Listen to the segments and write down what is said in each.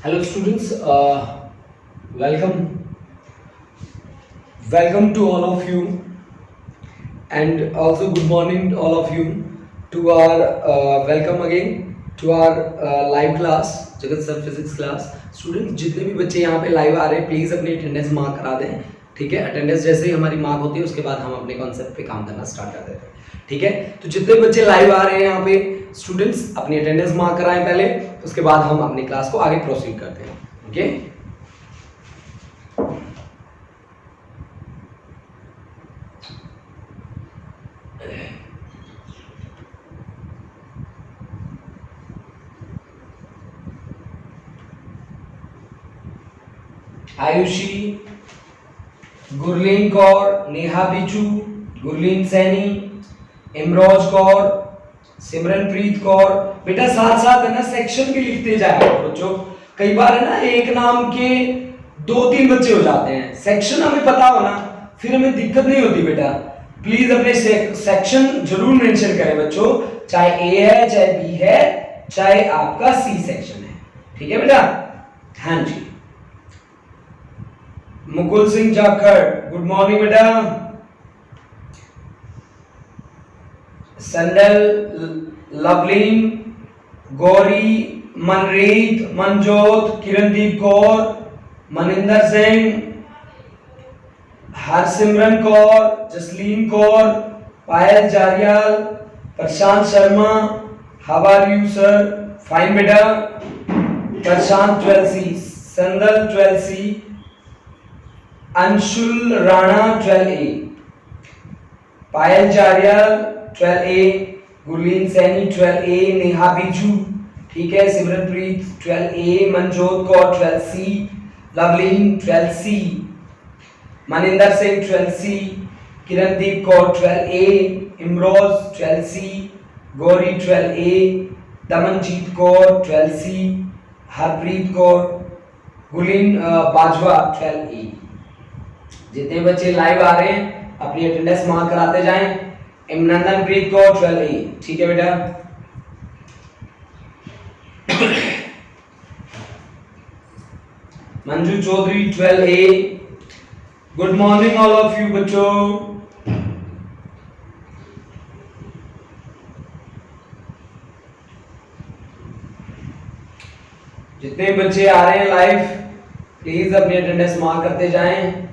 Hello students, welcome welcome to all of you, and also good morning to all of you to our welcome again to our live class जगत sir physics class. Student जितने भी बच्चे यहाँ पे live आ रहे हैं please अपनी attendance mark करा दें। ठीक है, अटेंडेंस जैसे ही हमारी मार्क होती है उसके बाद हम अपने कॉन्सेप्ट पे काम करना स्टार्ट कर देते हैं। ठीक है, तो जितने बच्चे लाइव आ रहे हैं यहाँ पे स्टूडेंट्स अपनी अटेंडेंस मार्क कराएं पहले, उसके बाद हम अपनी क्लास को आगे प्रोसीड करते हैं। ओके, आयुषी, गुरलीन कौर, नेहा बिचू, गुरलीन सैनी, इमरोज कौर, सिमरनप्रीत कौर। बेटा साथ साथ है ना सेक्शन भी लिखते जाए बच्चों। कई बार है ना एक नाम के दो तीन बच्चे हो जाते हैं, सेक्शन हमें पता हो ना फिर हमें दिक्कत नहीं होती। बेटा प्लीज अपने सेक्शन जरूर मेंशन करें बच्चों, चाहे ए है, चाहे बी है, चाहे आपका सी सेक्शन है। ठीक है बेटा, हाँ जी। मुकुल सिंह जाखड़, गुड मॉर्निंग बेटा। संडल, Lovleen, Gauri, Manreet, Manjot, Kirandeep Kaur, Maninder Singh, Harsimran Kaur, Jasleen Kaur, Payal Jariyal, Prashant Sharma. How are you sir? Fine बेटा। प्रशांत 12C, संदल 12C, अंशुल राणा 12A, पायल जारियाल 12A, गुरलीन सैनी 12A, नेहा बिजू, ठीक है, Simranpreet 12A, Manjot Kaur 12C, Lovleen 12C, Maninder Singh 12C, Kirandeep Kaur 12A, Imroz 12C, Gauri 12A, Damanjeet Kaur 12C, Harpreet Kaur, Gurleen Bajwa 12A। जितने बच्चे लाइव आ रहे हैं अपनी अटेंडेंस मार्क कराते जाएं। इमनंदनप्रीत कौर 12A, ठीक है बेटा। Manju Chaudhary 12A, good morning all of you बच्चों। जितने बच्चे आ रहे हैं लाइव प्लीज अपनी अटेंडेंस मार्क करते जाएं।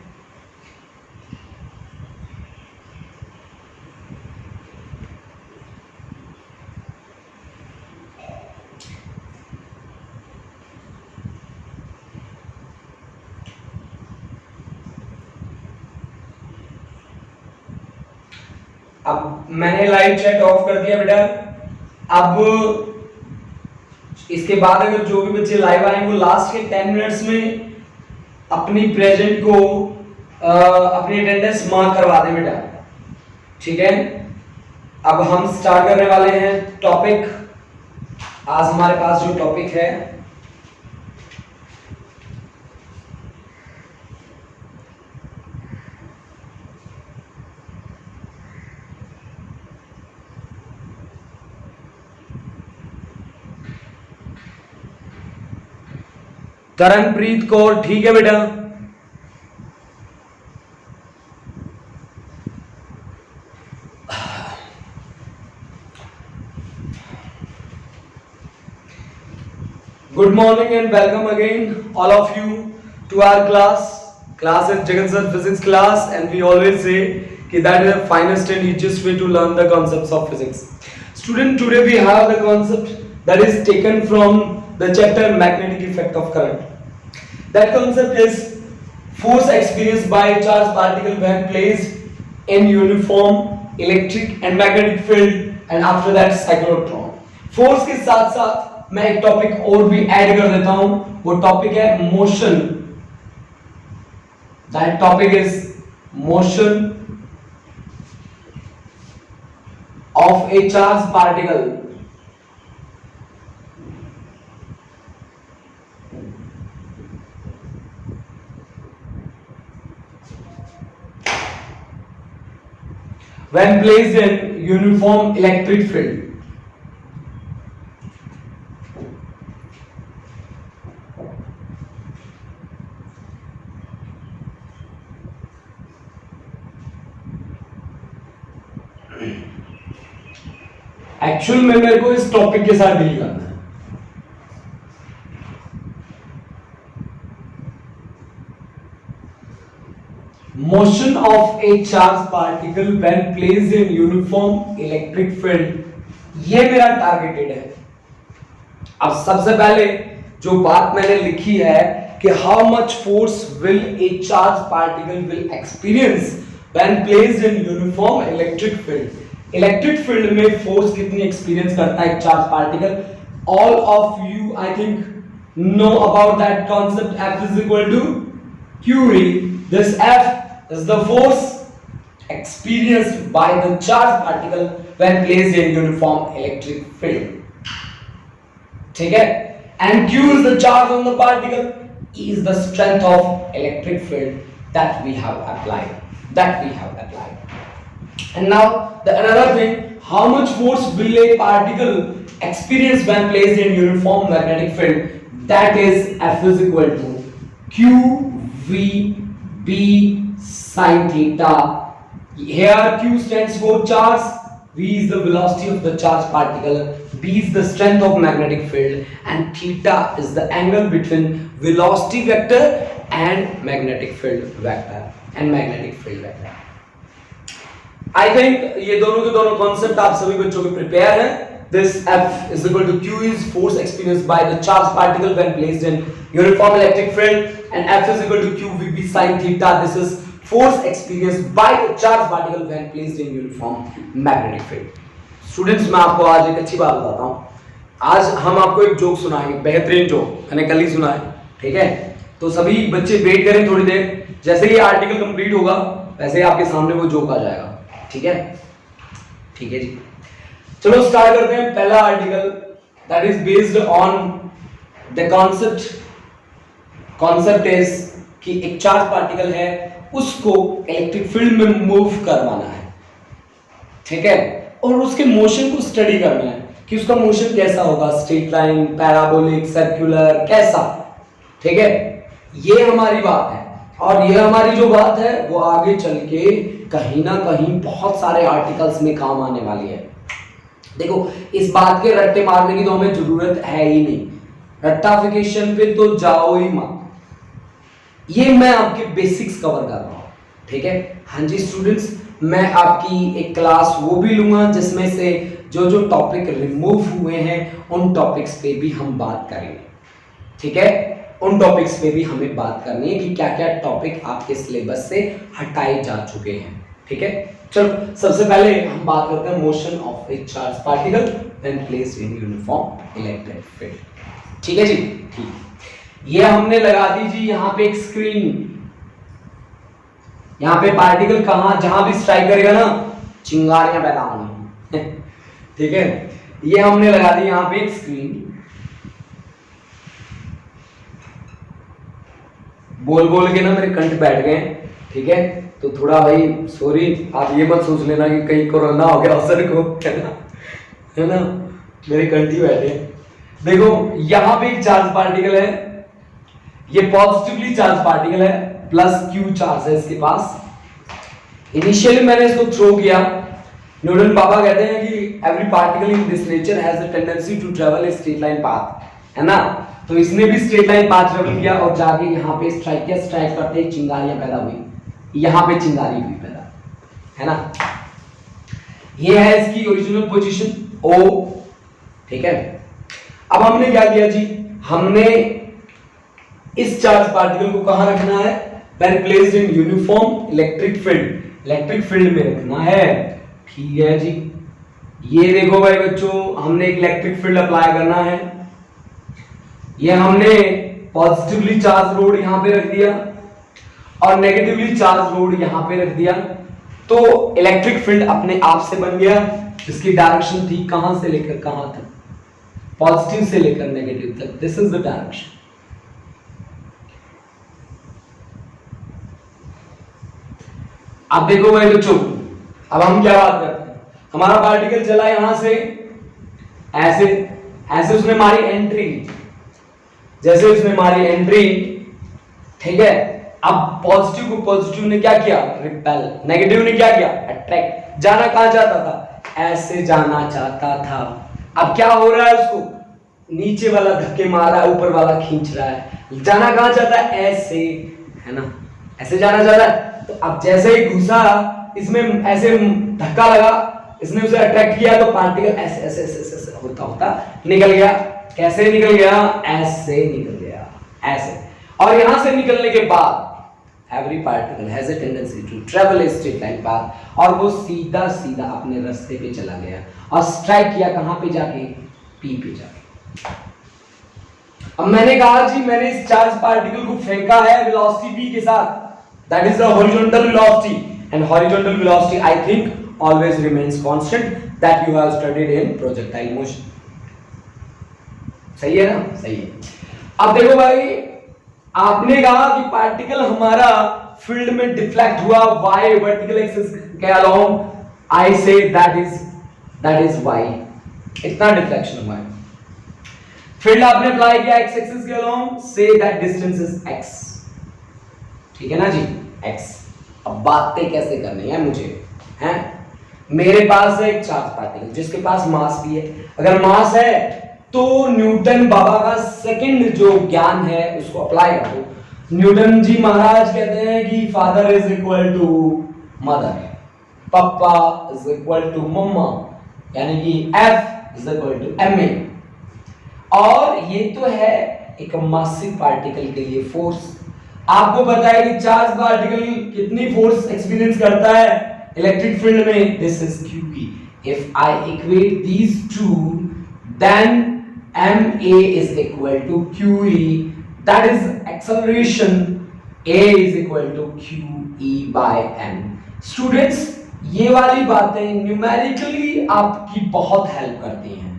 अब मैंने लाइव चैट ऑफ कर दिया बेटा। अब इसके बाद अगर जो भी बच्चे लाइव आए वो लास्ट के 10 मिनट्स में अपनी प्रेजेंट को अपनी अटेंडेंस मार्क करवा दें बेटा। ठीक है, अब हम स्टार्ट करने वाले हैं टॉपिक। आज हमारे पास जो टॉपिक है तरनप्रीत कौर, ठीक है बेटा। Good morning and welcome again all of you to our class. Class is Jagat Sir Physics class, and we always say that is the finest and easiest way to learn the concepts of physics. Student, today we have the concept that is taken from the chapter magnetic effect of current. That concept is force experienced by a charged particle when placed in uniform electric and magnetic field, and after that cyclotron. Force के साथ साथ मैं एक topic और भी add कर देता हूं, वो टॉपिक है motion. That topic is motion of a charged particle when placed in uniform electric field. Actual में मेरे को इस टॉपिक के साथ डील करना है। Motion of A charge particle when placed in uniform electric field, ये मेरा टारगेटेड है। अब सबसे पहले जो बात मैंने लिखी है कि how much force will A charge particle will experience when placed in uniform electric field. Electric field में फोर्स कितनी एक्सपीरियंस करता है एक charge particle? All of you I think know about that concept, F is equal to QE. This F is the force experienced by the charged particle when placed in uniform electric field. ठीक है? And Q is the charge on the particle, E is the strength of electric field that we have applied. And now the another thing, how much force will a particle experience when placed in uniform magnetic field? That is F is equal to Q V B sin theta. Here Q stands for charge, V is the velocity of the charged particle, B is the strength of magnetic field, and theta is the angle between velocity vector and magnetic field vector I think ये दोनों के दोनों concept आप सभी बच्चों के prepare हैं। This F is equal to Q is force experienced by the charged particle when placed in uniform electric field, and F is equal to Q V B sin theta. This is force experienced by the charged particle when placed in uniform magnetic field. Students, मैं आपको आज एक अच्छी बात बताता हूँ। आज हम आपको एक जोक सुनाएंगे, बेहतरीन जोक, मैंने कल ही सुना है, ठीक है? तो सभी बच्चे वेट करें थोड़ी देर, जैसे ये आर्टिकल कंप्लीट होगा वैसे ही आपके सामने वो जोक आ जाएगा, ठीक है? ठीक है जी, चलो स्टार्ट करते हैं। पहला article that is based on the concept is कि एक चार्ज पार्टिकल है, उसको इलेक्ट्रिक फील्ड में मूव करवाना है, ठीक है? और उसके मोशन को स्टडी करना है कि उसका मोशन कैसा होगा, स्ट्रेट लाइन, पैराबोलिक, सर्कुलर, कैसा, ठीक है? ये हमारी बात है, और ये हमारी जो बात है वो आगे चल के कहीं ना कहीं बहुत सारे आर्टिकल्स में काम आने वाली है। देखो, इस बात के रट्टे मारने की तो हमें जरूरत है ही नहीं, रट्टाफिकेशन पे तो जाओ ही मत। ये मैं आपके बेसिक्स कवर कर रहा हूँ, ठीक है? हाँ जी स्टूडेंट्स, मैं आपकी एक क्लास वो भी लूंगा जिसमें से जो जो टॉपिक रिमूव हुए हैं उन टॉपिक्स पे भी हम बात करेंगे, ठीक है? उन टॉपिक्स पे भी हमें बात करनी है कि क्या क्या टॉपिक आपके सिलेबस से हटाए जा चुके हैं, ठीक है? चलो सबसे पहले हम बात करते हैं motion of A charge particle when placed in uniform electric field, ठीक है जी? ठीक, ये हमने लगा दी जी यहाँ पे एक स्क्रीन। यहाँ पे पार्टिकल कहाँ, जहां भी स्ट्राइक करेगा ना, चिंगारियां पैदा होंगी ठीक है? ये हमने लगा दी यहाँ पे एक स्क्रीन। बोल बोल के ना मेरे कंठ बैठ गए, ठीक है? तो थोड़ा भाई सॉरी, आप ये मत सोच लेना कि कहीं कोरोना हो गया असर को, है ना? मेरे कंठ ही बैठे। देखो यहाँ पे एक चार्ज पार्टिकल है, ये पॉजिटिवली चार्ज पार्टिकल है, प्लस Q चार्ज है इसके पास। इनिशियली मैंने इसको थ्रो किया। न्यूटन पापा कहते हैं कि every particle in this nature has a tendency to travel a straight line path, है ना? तो इसने भी स्ट्रेट लाइन पाथ ट्रैवल किया और जाके यहाँ पे स्ट्राइक किया। स्ट्राइक करते ही चिंगारियां पैदा हुई, यहाँ पे चिंगारी हुई पैदा, है ना? ये है इसकी ओरिजिनल पोजीशन O, ठीक है? अब हमने क्या किया जी, हमने इस चार्ज पार्टिकल को कहां रखना है? When placed in uniform electric field, electric field में रखना है, ठीक है जी? ये देखो भाई बच्चों, हमने एक इलेक्ट्रिक फील्ड अप्लाई करना है। ये हमने पॉजिटिवली चार्ज रोड यहां पे रख दिया और नेगेटिवली चार्ज रोड यहां पे रख दिया, तो इलेक्ट्रिक फील्ड अपने आप से बन गया, जिसकी डायरेक्शन थी कहां से लेकर कहां तक, पॉजिटिव से लेकर नेगेटिव तक। This is the direction. अब देखो भाई बच्चों, अब हम क्या बात करते हैं, हमारा पार्टिकल चला यहां से ऐसे, ऐसे उसने मारी एंट्री, जैसे उसने मारी एंट्री, ठीक है? अब पॉजिटिव को पॉजिटिव ने क्या किया? रिपेल, नेगेटिव ने क्या किया? अट्रैक्ट। जाना कहां चाहता था? ऐसे जाना चाहता था। अब क्या हो रहा है, उसको नीचे वाला धक्के मार रहा है, ऊपर वाला खींच रहा है। जाना कहाँ चाहता है, ऐसे, है ना, ऐसे जाना चाहता है। तो अब जैसे ही घुसा इसमें, ऐसे धक्का लगा, इसने उसे अट्रैक्ट किया, तो पार्टिकल ऐसे ऐसे ऐसे ऐसे होता होता निकल गया। कैसे निकल गया, ऐसे निकल गया, ऐसे। और यहां से निकलने के बाद every particle has a tendency to travel a straight line path, और वो सीधा सीधा अपने रास्ते पे चला गया और स्ट्राइक किया कहां पे जाके, पी पे जाके। अब मैंने कहा जी मैंने इस चार्ज पार्टिकल को फेंका है वेलोसिटी v के साथ, that is the horizontal velocity, and horizontal velocity I think always remains constant, that you have studied in projectile motion. सही है ना, सही है। अब देखो भाई, आपने कहा कि पार्टिकल हमारा फील्ड में डिफ्लेक्ट हुआ y वर्टिकल एक्सिस के along, I say that is y, इतना डिफ्लेक्शन हुआ है। फील्ड आपने अप्लाई किया x एक्सिस के along, say that distance is x, ठीक है ना जी, x। अब बातें कैसे करनी है मुझे, हैं? मेरे पास है एक चार्ज पार्टिकल जिसके पास मास भी है। अगर मास है तो न्यूटन बाबा का सेकंड जो ज्ञान है उसको अप्लाई करो। न्यूटन जी महाराज कहते हैं कि father is equal to mother, papa is equal to mama, यानी कि F is equal to ma। और ये तो है एक मासिव पार्टिकल के लिए फोर्स। आपको पता है कि चार्ज पार्टिकल कितनी फोर्स एक्सपीरियंस करता है इलेक्ट्रिक फील्ड में, this is QE। If I equate these two, then ma is equal to QE, that is acceleration a is equal to QE by m। Students, ये वाली बातें numerically आपकी बहुत help करती हैं।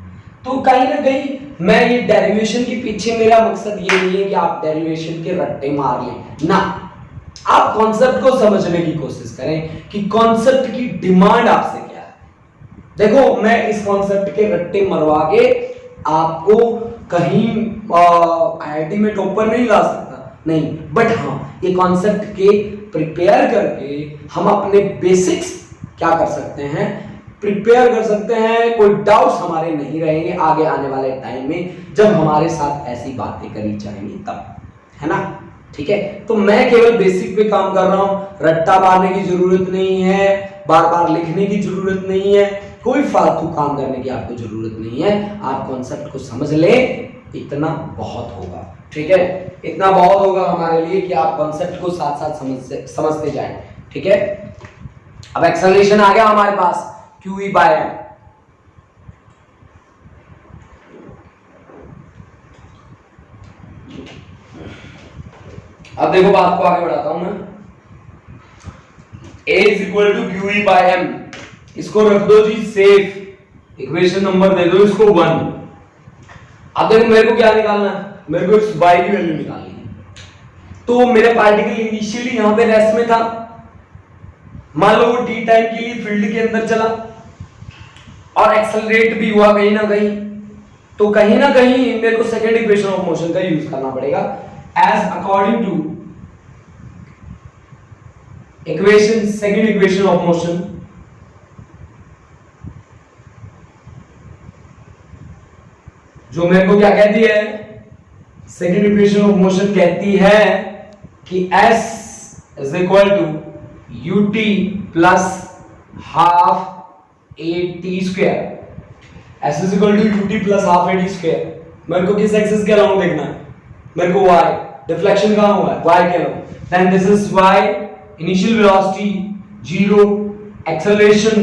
तो कहीं ना कहीं मैं ये डेरिवेशन के पीछे, मेरा मकसद ये नहीं है कि आप डेरिवेशन के रट्टे मार लें ना, आप कॉन्सेप्ट को समझने की कोशिश करें कि कॉन्सेप्ट की डिमांड आपसे क्या है। देखो, मैं इस कॉन्सेप्ट के रट्टे मरवा के आपको कहीं IIT में टॉपर नहीं ला सकता, नहीं, बट हाँ ये कॉन्सेप्ट के प्रिपेयर करके हम अपने बेसिक्स क्या कर सकते हैं, प्रिपेयर कर सकते हैं। कोई डाउट्स हमारे नहीं रहेंगे आगे आने वाले टाइम में जब हमारे साथ ऐसी बातें करी जाएंगी तब, है ना, ठीक है। तो मैं केवल बेसिक पे काम कर रहा हूँ, रट्टा मारने की जरूरत नहीं है, बार बार लिखने की जरूरत नहीं है, कोई फालतू काम करने की आपको जरूरत नहीं है। आप कॉन्सेप्ट को समझ ले, इतना बहुत होगा, ठीक है, इतना बहुत होगा हमारे लिए कि आप कॉन्सेप्ट को साथ साथ समझते जाएं, ठीक है। अब एक्सेलरेशन आ गया हमारे पास, QE by m। अब देखो बात को आगे बढ़ाता हूं मैं, a is equal to QE by m, इसको रख दो जी सेफ, इक्वेशन नंबर दे दो इसको 1। अब देखो मेरे को क्या निकालना है, मेरे को इस y की वैल्यू निकालनी है। तो मेरा पार्टिकल इनिशियली यहां पे रेस्ट में था, मान लो वो t टाइम के लिए फील्ड के अंदर चला और एक्सेलरेट भी हुआ कहीं ना कहीं, तो कहीं ना कहीं मेरे को सेकंड इक्वेशन ऑफ मोशन का यूज करना पड़ेगा, as according to equation, second equation of motion, जो मेरे को क्या कहती है, सेकंड इक्वेशन ऑफ मोशन कहती है कि s is equal to ut plus half at square, s is equal to ut plus half at square. मेरे को किस एक्सिस के अलोंग देखना है, मेरे को y, डिफ्लेक्शन कहां हुआ है, y के along, then this is y, initial velocity 0, acceleration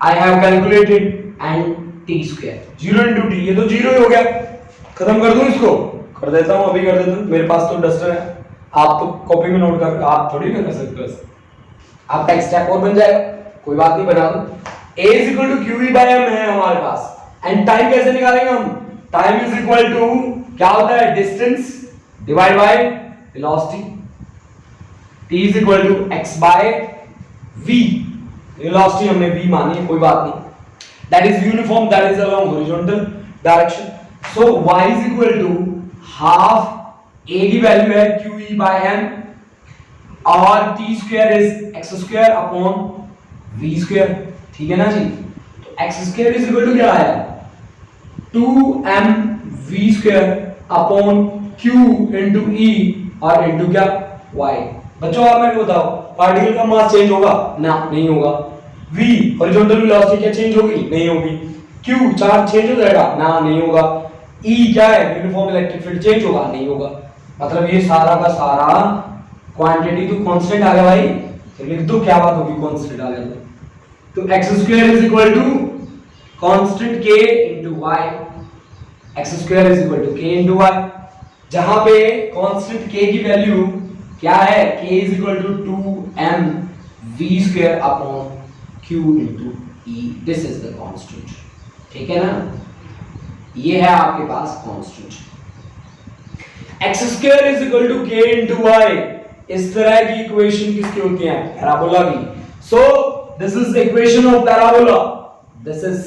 I have calculated, and t square 0 into t, ये तो 0 ही हो गया। खत्म कर दूं इसको, कर देता हूं, अभी कर देता हूं, मेरे पास तो डस्टर है, आप तो कॉपी में नोट कर, आप थोड़ी ना कर सकते हो ऐसे, आपका एक स्टेप और बन जाएगा, कोई बात नहीं, बना दो। a is equal to QE by m है हमारे पास, एंड टाइम कैसे निकालेंगे हम, टाइम इज इक्वल टू क्या होता है, distance divide by velocity, t is equal to x by v, velocity हमने v मानी है, कोई बात नहीं, that is uniform, that is along horizontal direction, so y is equal to half, a की वैल्यू है QE by m और t square is x square upon v square, ठीक है ना जी। तो x square is equal to क्या आया 2mv square upon q into e और इंटू क्या y। बच्चों आप मेरे को बताओ पार्टिकल का मास चेंज होगा ना, नहीं होगा। v हॉरिजॉन्टल वेलोसिटी क्या चेंज होगी, नहीं होगी। q चार्ज चेंज हो जाएगा ना, नहीं होगा। e क्या है यूनिफॉर्म इलेक्ट्रिक फील्ड चेंज होगा, नहीं होगा। मतलब ये सारा का सारा क्वांटिटी तो कांस्टेंट आ गया भाई, तो लिख दो क्या बात होगी कांस्टेंट आ गया तो x square is equal to constant k into y। X square is equal to k into y, जहां पे कांस्टेंट k की वैल्यू क्या है k is equal to 2m v square upon q into e। This is the constant, ठीक है ना। ये है आपके पास constant. X square is equal to k into y, इस तरह की इक्वेशन किसकी होती है पैराबोला की। So this is the equation of parabola, this is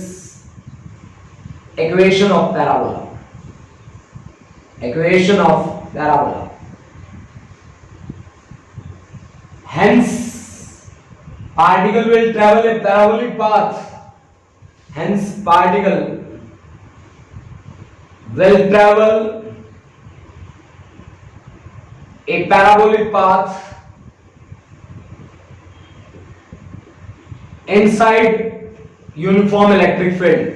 equation of parabola, equation of parabola. hence particle will travel a parabolic path, hence particle will travel a parabolic path inside uniform electric field।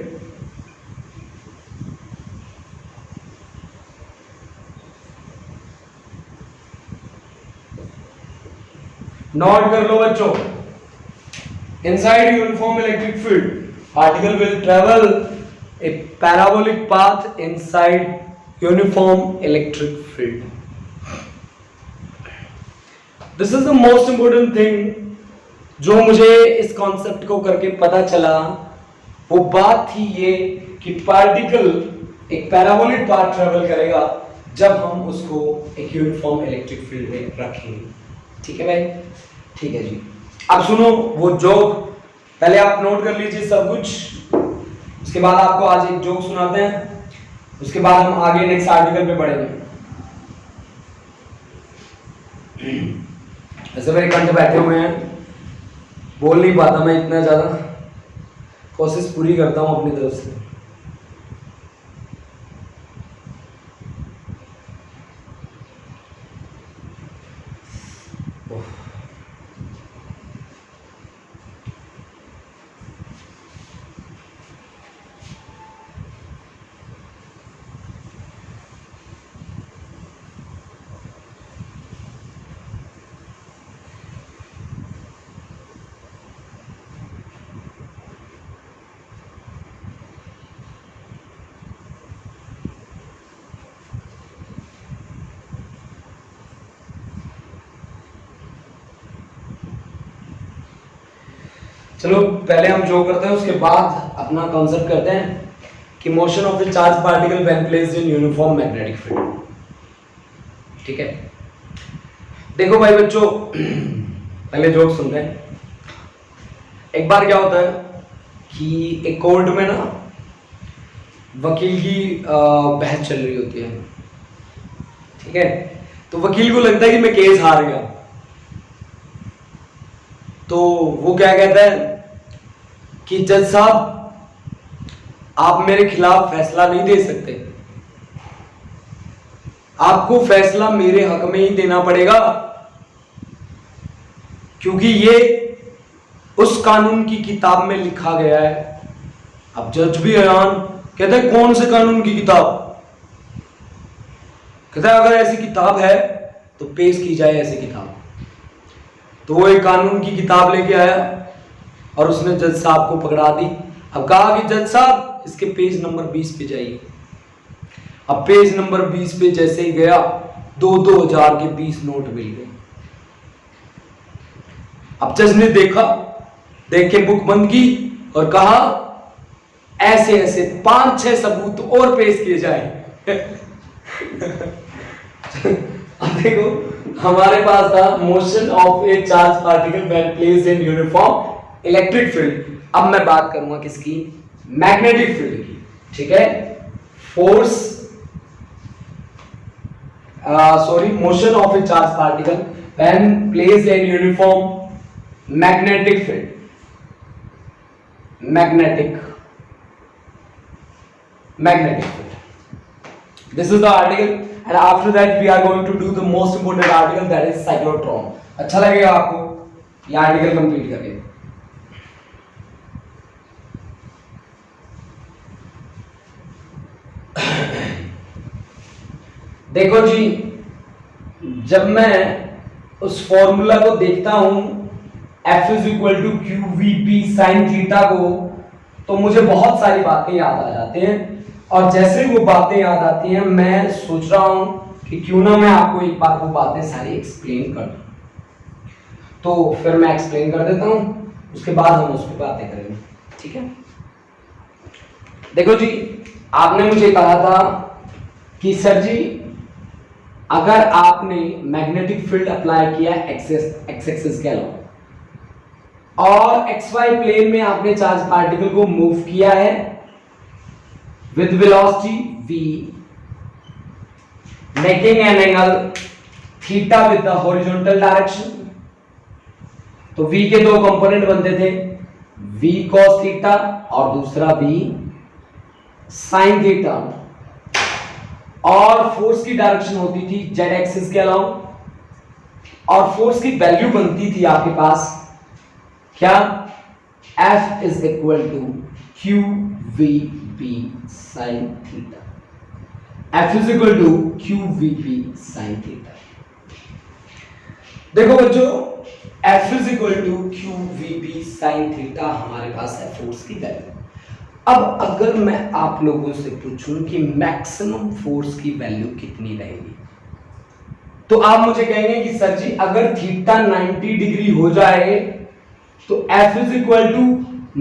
Note कर लो बच्चों, inside uniform electric field particle will travel a parabolic path inside uniform electric field। This is the most important thing जो मुझे इस concept को करके पता चला, वो बात थी ये कि पार्टिकल एक पैराबोलिक पाथ ट्रेवल करेगा जब हम उसको एक यूनिफॉर्म इलेक्ट्रिक फील्ड में रखेंगे। ठीक है भाई, ठीक है जी। अब सुनो वो जोक, पहले आप नोट कर लीजिए सब कुछ, उसके बाद आपको आज एक जोक सुनाते हैं, उसके बाद हम आगे नेक्स्ट आर्टिकल पे पढ़ेंगे। ऐसे मेरे कंठ बैठे हुए हैं, बोल नहीं पाता मैं इतना ज्यादा, कोशिश पूरी करता हूँ अपनी तरफ से। चलो पहले हम जो करते हैं उसके बाद अपना कॉन्सेप्ट करते हैं कि motion of the charge particle when placed in uniform magnetic field. ठीक है, देखो भाई बच्चों, पहले जोक सुनते हैं। एक बार क्या होता है कि एक कोर्ट में ना वकील की बहस चल रही होती है। ठीक है, तो वकील को लगता है कि मैं केस हार गया, तो वो क्या कहता है कि जज साहब आप मेरे खिलाफ फैसला नहीं दे सकते, आपको फैसला मेरे हक में ही देना पड़ेगा, क्योंकि ये उस कानून की किताब में लिखा गया है। अब जज भी हैरान, कहता है कौन से कानून की किताब? कहता है अगर ऐसी किताब है तो पेश की जाए ऐसी किताब। तो वो एक कानून की किताब लेके आया और उसने जज साहब को पकड़ा दी। अब कहा कि जज साहब इसके पेज नंबर 20 पे जाइए। अब पेज नंबर 20 पे जैसे ही गया, 2-2000 के 20 नोट मिल गए। अब जज ने देखा, देख के बुक बंद की और कहा ऐसे ऐसे 5-6 सबूत और पेश किए जाए। अब देखो हमारे पास था motion of A charge particle when placed in uniform electric field. अब मैं बात करूंगा किसकी? मैग्नेटिक फील्ड की। ठीक है, force motion of A charge particle when placed in uniform magnetic field. magnetic field. This is the article, and after that we are going to do the most important article, that is cyclotron. अच्छा लगेगा आपको ये article complete करके? देखो जी, जब मैं उस formula को देखता हूं F is equal to q v p sine theta को, तो मुझे बहुत सारी बातें याद आ जाती हैं, और जैसे वो बातें याद आती हैं मैं सोच रहा हूं कि क्यों ना मैं आपको एक बार वो बातें सारी एक्सप्लेन कर दूं। तो फिर मैं एक्सप्लेन कर देता हूं, उसके बाद हम उस पर बातें करेंगे, ठीक है? देखो जी, आपने मुझे कहा था कि सर जी अगर आपने मैग्नेटिक फील्ड अप्लाई किया एक्स एक्सिस के अलावा और XY प्लेन में आपने चार्ज पार्टिकल को मूव किया है with velocity v, making an angle theta with the horizontal direction, तो v के दो कंपोनेंट बनते थे, v cos थीटा और दूसरा v sin थीटा, और फोर्स की डायरेक्शन होती थी z एक्सिस के अलावा, और फोर्स की वैल्यू बनती थी आपके पास क्या? F is equal to q v p sine theta. F is equal to q v p sine theta. देखो बच्चों, F is equal to q v p sine theta हमारे पास है फोर्स की वैल्यू। अब अगर मैं आप लोगों से पूछूं कि मैक्सिमम फोर्स की वैल्यू कितनी रहेगी, तो आप मुझे कहेंगे कि सर जी अगर थीटा 90 डिग्री हो जाए तो F is equal to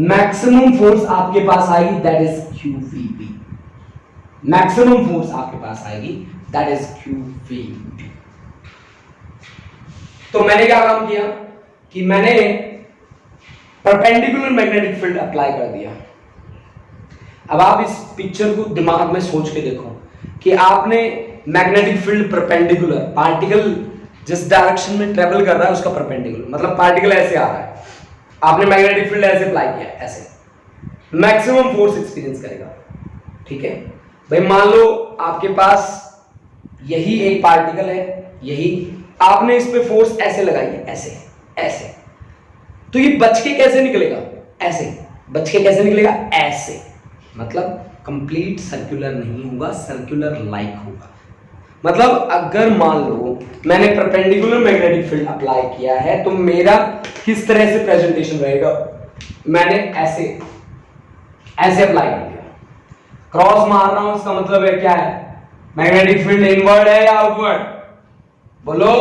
maximum force आपके पास आएगी, that is QVP। Maximum force आपके पास आएगी, दैट इज QVP। तो मैंने क्या काम किया कि मैंने परपेंडिकुलर मैग्नेटिक फील्ड अप्लाई कर दिया। अब आप इस पिक्चर को दिमाग में सोच के देखो कि आपने मैग्नेटिक फील्ड परपेंडिकुलर, पार्टिकल जिस डायरेक्शन में ट्रेवल कर रहा है उसका परपेंडिकुलर, मतलब पार्टिकल ऐसे आ रहा है, आपने मैग्नेटिक फील्ड ऐसे अप्लाई किया, ऐसे मैक्सिमम फोर्स एक्सपीरियंस करेगा, ठीक है भाई? मान लो आपके पास यही एक पार्टिकल है, यही आपने इस पे फोर्स ऐसे लगाई है, ऐसे ऐसे, तो ये बच के कैसे निकलेगा? ऐसे बच के कैसे निकलेगा? ऐसे, मतलब कंप्लीट सर्कुलर नहीं होगा, सर्कुलर लाइक होगा। मतलब अगर मान लो मैंने परपेंडिकुलर मैग्नेटिक फील्ड अप्लाई किया है तो मेरा किस तरह से प्रेजेंटेशन रहेगा? मैंने ऐसे ऐसे अप्लाई कर दिया, क्रॉस मार रहा हूं, इसका मतलब है क्या है? मैग्नेटिक फील्ड इनवर्ड है या आउटवर्ड? बोलो,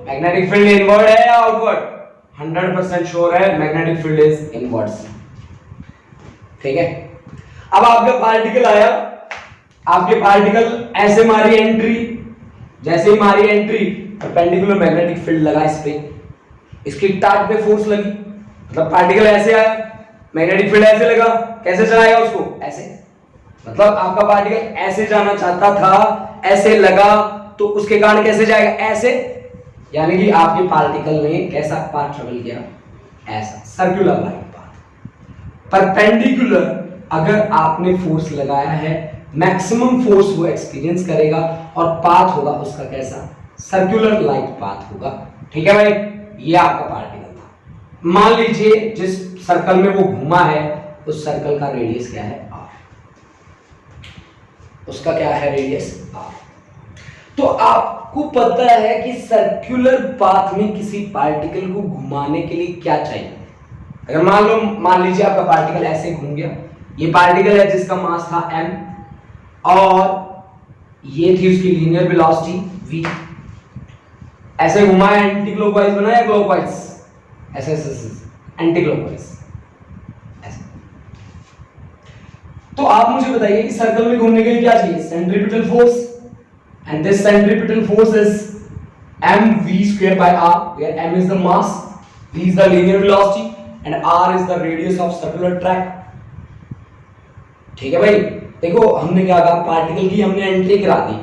मैग्नेटिक फील्ड इनवर्ड है या आउटवर्ड? 100% श्योर है, मैग्नेटिक फील्ड इज इनवर्ड, ठीक है? अब आपका पार्टिकल आया, आपके पार्टिकल ऐसे मारी एंट्री, जैसे ही मारी एंट्री परपेंडिकुलर मैग्नेटिक फील्ड लगा इस पे, इसकी टाट पे फोर्स लगी, मतलब पार्टिकल ऐसे आया, मैग्नेटिक फील्ड ऐसे लगा, कैसे चलाएगा उसको? ऐसे, मतलब आपका पार्टिकल ऐसे जाना चाहता था, ऐसे लगा, तो उसके कारण कैसे जाएगा? ऐसे, यानी कि आपके पार्टिकल ने कैसा पाथ ट्रेवल किया? ऐसा, सर्कुलर लाइन पाथ। परपेंडिकुलर अगर आपने फोर्स लगाया है, मैक्सिमम फोर्स वो एक्सपीरियंस करेगा और पाथ होगा उसका कैसा? सर्कुलर लाइक पाथ होगा, ठीक है भाई? ये आपका पार्टिकल था। मान लीजिए जिस सर्कल में वो घूमा है उस सर्कल का रेडियस क्या है? r। उसका क्या है रेडियस? r। तो आपको पता है कि सर्कुलर पाथ में किसी पार्टिकल को घुमाने के लिए क्या चाहिए? अगर मान लीजिए आपका पार्टिकल ऐसे घूम गया, ये पार्टिकल है जिसका मास था m और ये थी उसकी लीनियर वेलोसिटी v, ऐसे घुमाया, एंटी क्लॉकवाइज बनाया, क्लॉकवाइज, ऐसे ऐसे एंटी क्लॉकवाइज ऐसे। तो आप मुझे बताइए कि सर्कल में घूमने के लिए क्या चाहिए? Centripetal force, and this centripetal force is mv² by r, where m is the mass, v is the linear velocity and r is the radius of circular track, ठीक है भाई? देखो हमने क्या कहा, पार्टिकल की हमने एंट्री करा दी।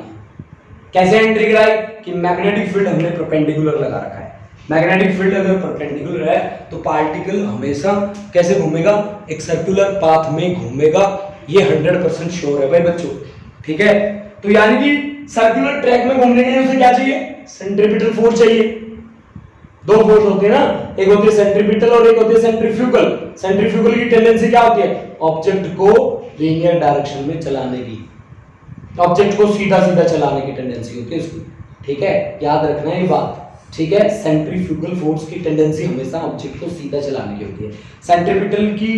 कैसे एंट्री कराई? कि मैग्नेटिक फील्ड हमने परपेंडिकुलर लगा रखा है, मैग्नेटिक फील्ड अगर परपेंडिकुलर है तो पार्टिकल हमेशा कैसे घूमेगा, एक सर्कुलर पाथ में घूमेगा, ये 100% श्योर है भाई बच्चों, ठीक है। तो यानी कि सर्कुलर ट्रैक में घूमने के लिए उसे क्या चाहिए, सेंट्रीपिटल फोर्स चाहिए। दो फोर्स होते हैं ना, एक होती है सेंट्रीपिटल और एक होती है सेंट्रीफ्यूगल। सेंट्रीफ्यूगल की टेंडेंसी क्या होती है, ऑब्जेक्ट को लीनियर डायरेक्शन में चलाने की, ऑब्जेक्ट को सीधा सीधा चलाने की टेंडेंसी होती है उसकी, ठीक है, याद रखना है ये बात, ठीक है। सेंट्रीफ्यूगल फोर्स की टेंडेंसी हमेशा ऑब्जेक्ट को सीधा चलाने की होती है। सेंट्रीपिटल की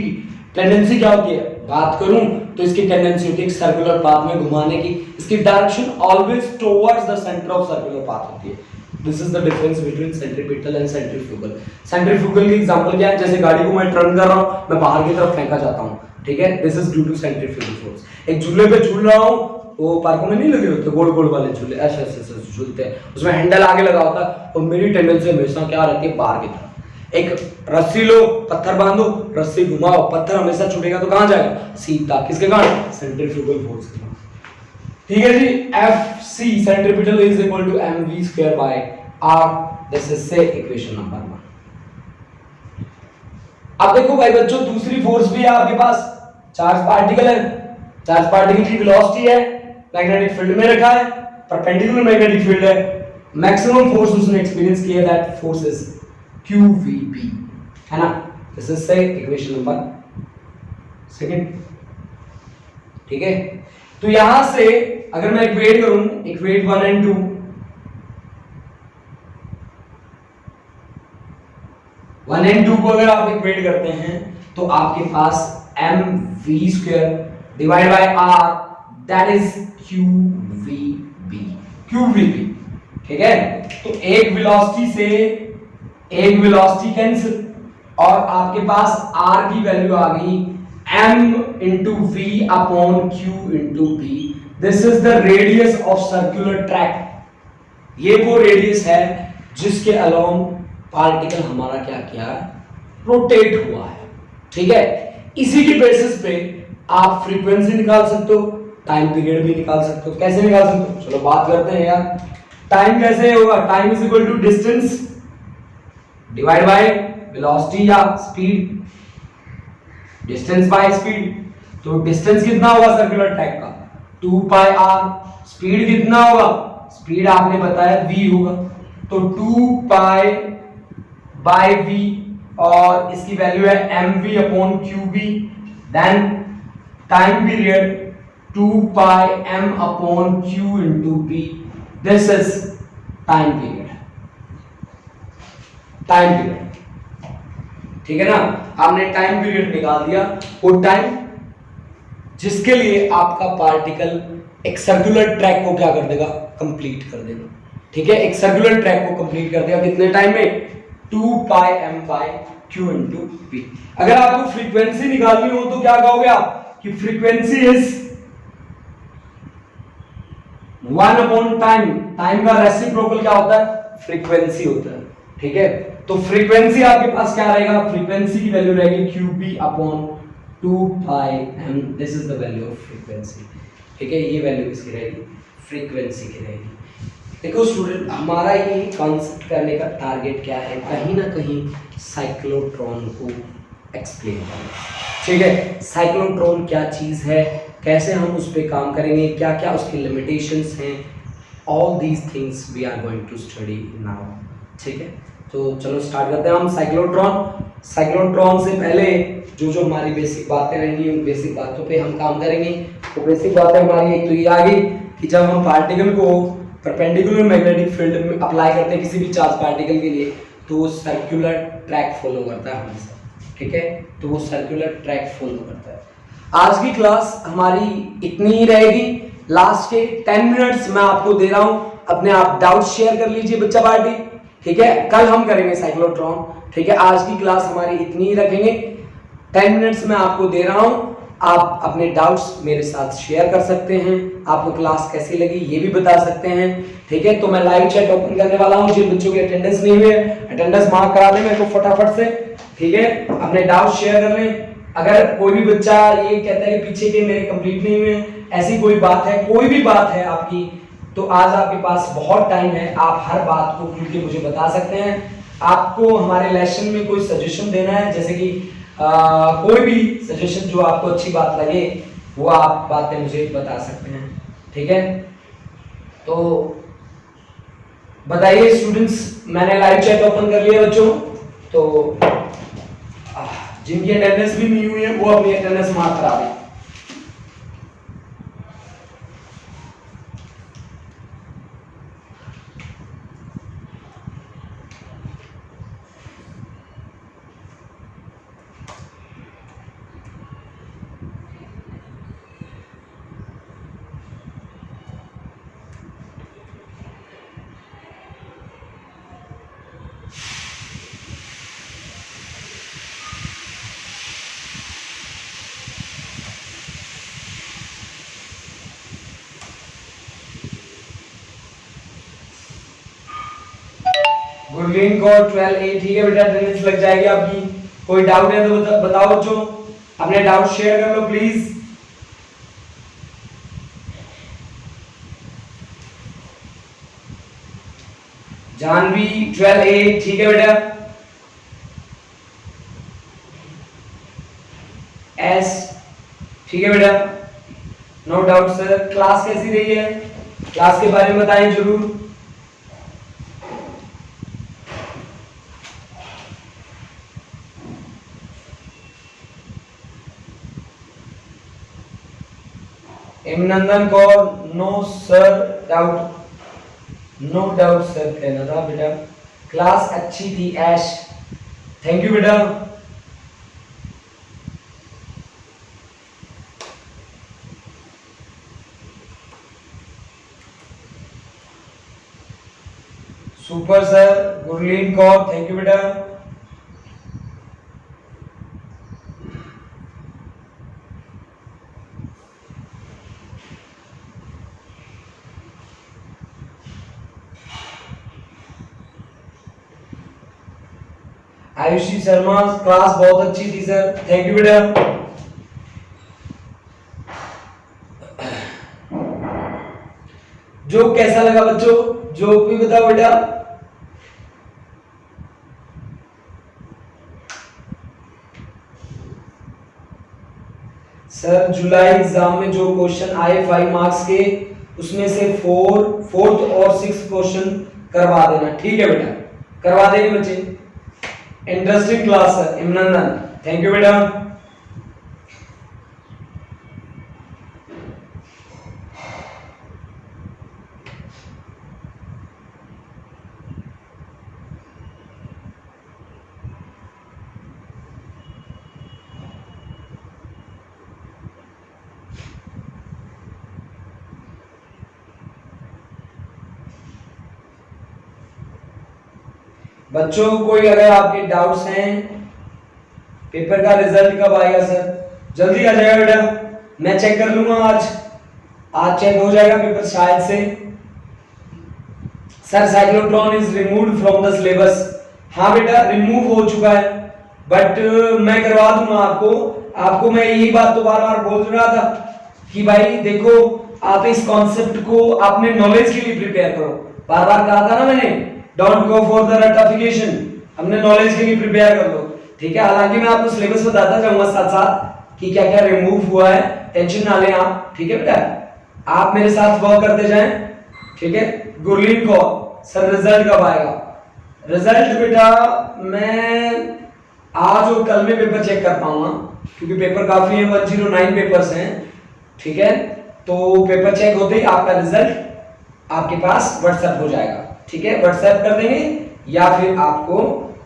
टेंडेंसी क्या होती है, बात करूं तो इसकी टेंडेंसी होती है सर्कुलर पाथ में घुमाने की, इसकी direction always towards the centre of circular path होती है। This is the difference between centripetal and centrifugal. Centrifugal की एग्जांपल क्या है, जैसे गाड़ी को मैं टर्न कर रहा हूं, मैं बाहर की तरफ फेंका जाता हूं, ठीक है, this is due to centrifugal force. एक झूले पे झूल रहा हूं, वो पार्कों में नहीं लगे होते गोल गोल वाले झूले, ऐसे ऐसे झूलते हैं, उसमें हैंडल आगे लगा होता है और मेरी टेंडेंसी हमेशा क्या रहती है, बाहर की तरफ। एक रस्सी लो, पत्थर बांधो, रस्सी घुमाओ, पत्थर हमेशा छूटेगा तो कहां जाएगा, सीधा, किसके कारण, सेंट्रीफ्यूगल फोर्स के कारण, ठीक है जी। FC centripetal is equal to mv square by r, this is say equation number 1। अब देखो भाई बच्चों, दूसरी फोर्स भी है आपके पास, चार्ज पार्टिकल है, चार्ज पार्टिकल की वेलोसिटी है, मैग्नेटिक फील्ड में रखा है, परपेंडिकुलर मैग्नेटिक फील्ड है, मैक्सिमम फोर्स उसने एक्सपीरियंस किया, दैट फोर्स इज QVB, है ना, this is say equation number 2, ठीक है। तो यहां से अगर मैं इक्वेट करूं, इक्वेट 1 और 2, 1 और 2 को अगर आप इक्वेट करते हैं तो आपके पास mv square divide by r, that is QVB, ठीक है। तो एक वेलोसिटी से एक वेलोसिटी कैंसिल और आपके पास r की वैल्यू आ गई m into v upon q into b, this is the radius of circular track. ये वो रेडियस है जिसके अलोंग पार्टिकल हमारा क्या किया है, रोटेट हुआ है, ठीक है। इसी की बेसिस पे आप फ्रीक्वेंसी निकाल सकते हो, टाइम पीरियड भी निकाल सकते हो। कैसे निकाल सकते हो, चलो बात करते हैं यार। टाइम कैसे होगा, time is equal to distance divide by velocity या स्पीड, डिस्टेंस बाय स्पीड। तो डिस्टेंस कितना होगा सर्कुलर ट्रैक का, 2 पाई r, स्पीड कितना होगा, स्पीड आपने बताया v होगा, तो 2 पाई बाय v, और इसकी वैल्यू है mv upon qb, then time period 2 pi m upon q into b, this is time period, time period, ठीक है ना। आपने टाइम पीरियड निकाल दिया, वो टाइम जिसके लिए आपका पार्टिकल एक सर्कुलर ट्रैक को क्या कर देगा, कंप्लीट कर देगा, ठीक है। एक सर्कुलर ट्रैक को कंप्लीट कर देगा कितने टाइम में, 2 pi m by q into b। अगर आपको फ्रीक्वेंसी निकालनी हो तो क्या कहोगे आप, कि frequency is 1 upon time, time का रेसिप्रोकल क्या होता है, फ्रीक्वेंसी होता है, ठीक है। तो फ्रीक्वेंसी आपके पास क्या रहेगा, फ्रीक्वेंसी की वैल्यू रहेगी qb upon 2 pi m, this is the value of frequency, ठीक है। ये वैल्यू किसकी रहेगी, फ्रीक्वेंसी की रहेगी। देखो स्टूडेंट, हमारा ये कॉन्सेप्ट करने का टारगेट क्या है, कहीं ना कहीं साइक्लोट्रॉन को एक्सप्लेन करना, ठीक है। साइक्लोट्रॉन क्या चीज़ है, कैसे हम उस पर काम करेंगे, क्या क्या उसकी लिमिटेशंस हैं, all these things we are going to study now, ठीक है। तो चलो स्टार्ट करते हैं हम साइक्लोट्रॉन। साइक्लोट्रॉन से पहले जो जो हमारी बेसिक बातें रहेंगी, उन बेसिक बातों पे हम काम करेंगे। तो बेसिक बातें हमारी एक तो ये आ गई कि जब हम पार्टिकल को परपेंडिकुलर मैग्नेटिक फील्ड में अप्लाई करते हैं किसी भी चार्ज पार्टिकल के लिए, तो वो सर्कुलर ट्रैक फॉलो करता है हमेशा, ठीक है। तो वो सर्कुलर ट्रैक फॉलो करता है। आज की क्लास हमारी इतनी ही रहेगी। लास्ट के 10 मिनट्स मैं आपको दे रहा हूँ, अपने आप डाउट शेयर कर लीजिए बच्चा पार्टी, ठीक है। कल हम करेंगे साइक्लोट्रॉन, ठीक है। आज की क्लास हमारी इतनी ही रखेंगे। 10 मिनट्स में आपको दे रहा हूँ, आप अपने डाउट्स मेरे साथ शेयर कर सकते हैं, आपको क्लास कैसी लगी ये भी बता सकते हैं, ठीक है। तो मैं लाइव चैट ओपन करने वाला हूँ, जिन बच्चों की अटेंडेंस नहीं हुई है अटेंडेंस मार्क करा दें मेरे को फटाफट से, ठीक है। अपने डाउट शेयर कर लें। अगर कोई भी बच्चा ये कहता है कि पीछे के मेरे कंप्लीट नहीं हुए, ऐसी कोई बात है, कोई भी बात है आपकी, तो आज आपके पास बहुत टाइम है, आप हर बात को खुल के मुझे बता सकते हैं। आपको हमारे लेसन में कोई सजेशन देना है, जैसे कि कोई भी सजेशन जो आपको अच्छी बात लगे वो आप बातें मुझे बता सकते हैं, ठीक है। तो बताइए स्टूडेंट्स, मैंने लाइव चैट ओपन कर लिया बच्चों, तो जिनकी अटेंडेंस भी नहीं हुई है वो अपनी अटेंडेंस मार्क करा दें। गुरलीन को 12A, ठीक है बेटा, अटेंडेंस लग जाएगी आपकी। कोई डाउट है तो बताओ बच्चों, अपने डाउट शेयर कर लो प्लीज। जानवी 12A, ठीक है बेटा। एस, ठीक है बेटा, नो डाउट सर। क्लास कैसी रही है, क्लास के बारे में बताएं जरूर। Imnandan Kaur, no sir doubt, no doubt sir कहना था बेटा। क्लास अच्छी थी ऐश, थैंक यू बेटा। Super sir, Gurleen Kaur, thank you बेटा। आयुषी शर्मा, क्लास बहुत अच्छी थी सर, थैंक यू बेटा। जोक कैसा लगा बच्चों, जोक भी बताओ बेटा। सर जुलाई एग्जाम में जो क्वेश्चन आए 5 मार्क्स के, उसमें से फोर्थ और 6th क्वेश्चन करवा देना, ठीक है बेटा, करवा देंगे बच्चे। इंटरेस्टिंग क्लास है इमनंदन, थैंक यू बेटा। बच्चों कोई अगर आपके डाउट्स हैं, पेपर का रिजल्ट कब आएगा सर, जल्दी आ जाएगा बेटा, मैं चेक कर लूंगा आज चेक हो जाएगा पेपर शायद से। Sir cyclotron is removed from the syllabus, हाँ बेटा रिमूव हो चुका है, बट मैं करवा दूंगा आपको मैं यही बात तो बार बार बोल रहा था कि भाई देखो, आप इस कॉन्सेप्ट को अपने नॉलेज के लिए प्रिपेयर करो, बार बार कहा था ना मैंने, डोंट गो फॉर द रटिफिकेशन, अपने नॉलेज के लिए प्रिपेयर कर लो, ठीक है। हालांकि मैं आपको सिलेबस बताता जाऊंगा साथ साथ कि क्या क्या रिमूव हुआ है, टेंशन ना लें आप, ठीक है बेटा, आप मेरे साथ वर्क करते जाएं, ठीक है। गुरलीन को सर रिजल्ट कब आएगा, रिजल्ट बेटा मैं आज और कल में पेपर चेक कर पाऊंगा, क्योंकि पेपर काफी है, 109 पेपर्स हैं, ठीक है। तो पेपर चेक होते ही आपका रिजल्ट आपके पास व्हाट्सएप हो जाएगा, ठीक है, व्हाट्सएप कर देंगे या फिर आपको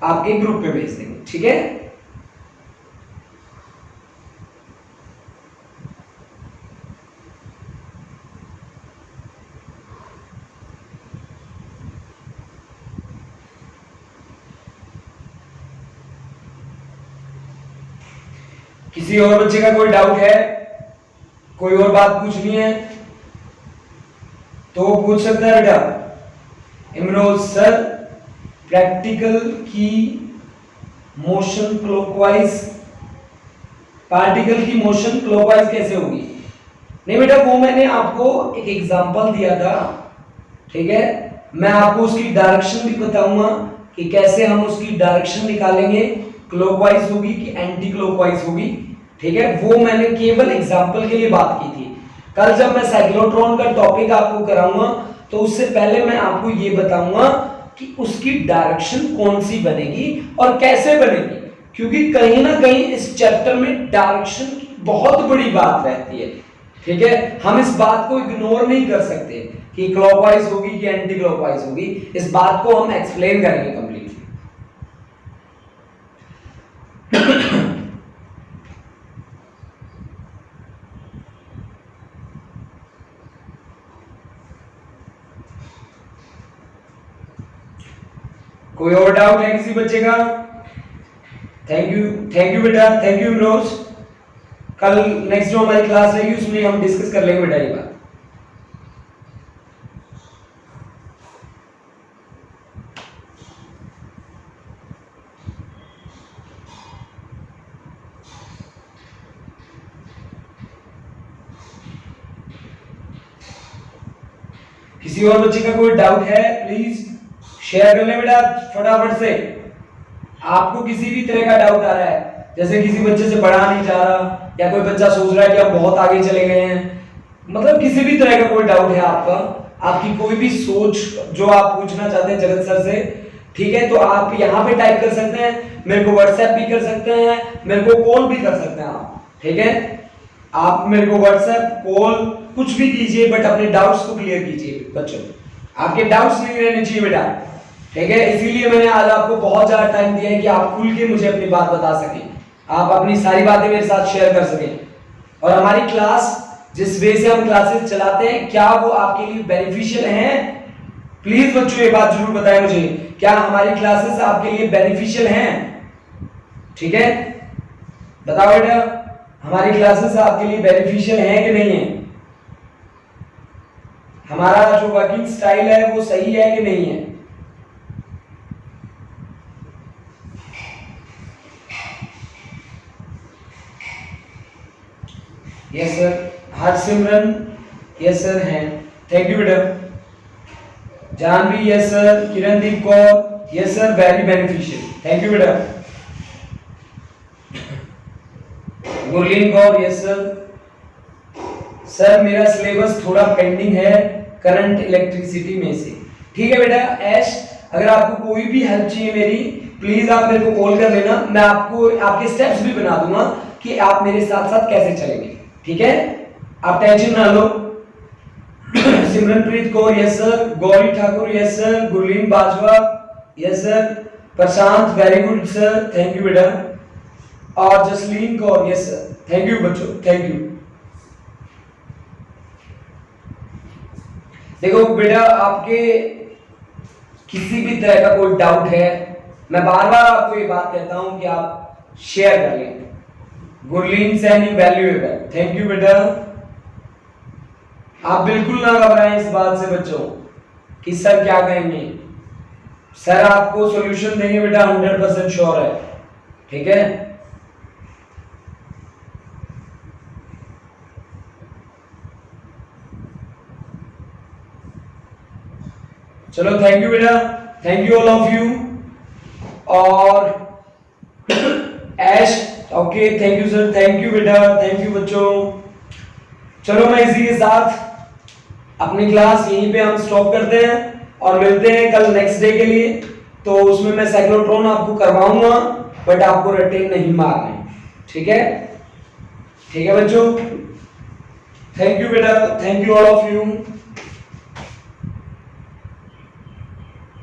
आपके ग्रुप पे भेज देंगे, ठीक है। किसी और बच्चे का कोई डाउट है, कोई और बात पूछनी है तो पूछ सकता है बेटा। इमरोज सर प्रैक्टिकल की मोशन क्लॉकवाइज, पार्टिकल की मोशन क्लॉकवाइज कैसे होगी, नहीं बेटा वो मैंने आपको एक एग्जांपल दिया था, ठीक है, मैं आपको उसकी डायरेक्शन भी बताऊंगा कि कैसे हम उसकी डायरेक्शन निकालेंगे, क्लॉकवाइज होगी कि एंटी क्लॉकवाइज होगी। ठीक है, वो मैंने केवल एग्जांपल के लिए बात की थी। कल जब मैं साइक्लोट्रॉन का टॉपिक आपको कराऊंगा तो उससे पहले मैं आपको ये बताऊंगा कि उसकी डायरेक्शन कौन सी बनेगी और कैसे बनेगी, क्योंकि कहीं ना कहीं इस चैप्टर में डायरेक्शन की बहुत बड़ी बात रहती है। ठीक है, हम इस बात को इग्नोर नहीं कर सकते कि क्लॉकवाइज होगी कि एंटी क्लॉकवाइज होगी, इस बात को हम एक्सप्लेन करेंगे कंप्लीटली। कोई और डाउट है किसी बच्चे का? थैंक यू बेटा, थैंक यू इमरोज। कल नेक्स्ट जो हमारी क्लास रहेगी उसमें हम डिस्कस कर लेंगे बेटा ये बात। किसी और बच्चे का कोई डाउट है प्लीज शेयर कर ले बेटा फटाफट से। आपको किसी भी तरह का डाउट आ रहा है, जैसे किसी बच्चे से पढ़ा नहीं जा रहा या कोई बच्चा सोच रहा है कि आप बहुत आगे चले गए हैं, मतलब किसी भी तरह का कोई डाउट है आपका, आपकी कोई भी सोच जो आप पूछना चाहते हैं जगत सर से, ठीक है, तो आप यहाँ पे टाइप कर सकते हैं, मेरे को व्हाट्सएप भी कर सकते हैं, मेरे को कॉल भी कर सकते हैं आप। ठीक है, आप मेरे को व्हाट्सएप कॉल कुछ भी कीजिए, बट अपने डाउट्स को क्लियर कीजिए बच्चों, आपके डाउट्स नहीं रहने चाहिए बेटा। ठीक है, इसीलिए मैंने आज आपको बहुत ज्यादा टाइम दिया है कि आप खुल के मुझे अपनी बात बता सकें, आप अपनी सारी बातें मेरे साथ शेयर कर सकें। और हमारी क्लास जिस वे से हम क्लासेस चलाते हैं, क्या वो आपके लिए बेनिफिशियल हैं? प्लीज बच्चों ये बात जरूर बताएं मुझे, क्या हमारी क्लासेस आपके लिए बेनिफिशियल हैं? ठीक है, बताओ बेटा, हमारी क्लासेस आपके लिए बेनिफिशियल हैं कि नहीं है? हमारा जो वर्किंग स्टाइल है वो सही है कि नहीं है? Yes sir. Harsimran yes sir हैं, थैंक यू बेटा। Janvi yes sir, Kirandeep Kaur yes sir, very beneficial, thank you बेटा। Gurleen Kaur yes sir. Sir मेरा सिलेबस थोड़ा पेंडिंग है करंट इलेक्ट्रिसिटी में से। ठीक है बेटा ऐश, अगर आपको कोई भी हेल्प चाहिए मेरी, प्लीज आप मेरे को कॉल कर लेना, मैं आपको आपके स्टेप्स भी बना दूंगा कि आप मेरे साथ साथ कैसे चलेंगे। ठीक है, आप टेंशन ना लो। Simranpreet Kaur yes sir, Gauri Thakur yes sir, Gurleen Bajwa yes sir, Prashant very good sir, thank you बेटा, और Jasleen Kaur yes sir, thank you बच्चों, थैंक यू। देखो बेटा, आपके किसी भी तरह का कोई डाउट है, मैं बार बार आपको ये बात कहता हूं कि आप शेयर कर लें। Gurleen Saini valuable, thank you बेटा। आप बिल्कुल ना घबराएं इस बात से बच्चों कि सर क्या कहेंगे, सर आपको सॉल्यूशन देंगे बेटा, 100% श्योर है। ठीक है, चलो थैंक यू बेटा, thank you all of you. और Aish okay, thank you sir, thank you बेटा, थैंक यू बच्चों। चलो मैं इसी के साथ अपनी क्लास यहीं पे हम स्टॉप करते हैं और मिलते हैं कल नेक्स्ट डे के लिए। तो उसमें मैं साइक्लोट्रॉन आपको करवाऊंगा, बट आपको रट्टे नहीं मारने। ठीक है, ठीक है बच्चों, थैंक यू बेटा, thank you all of you.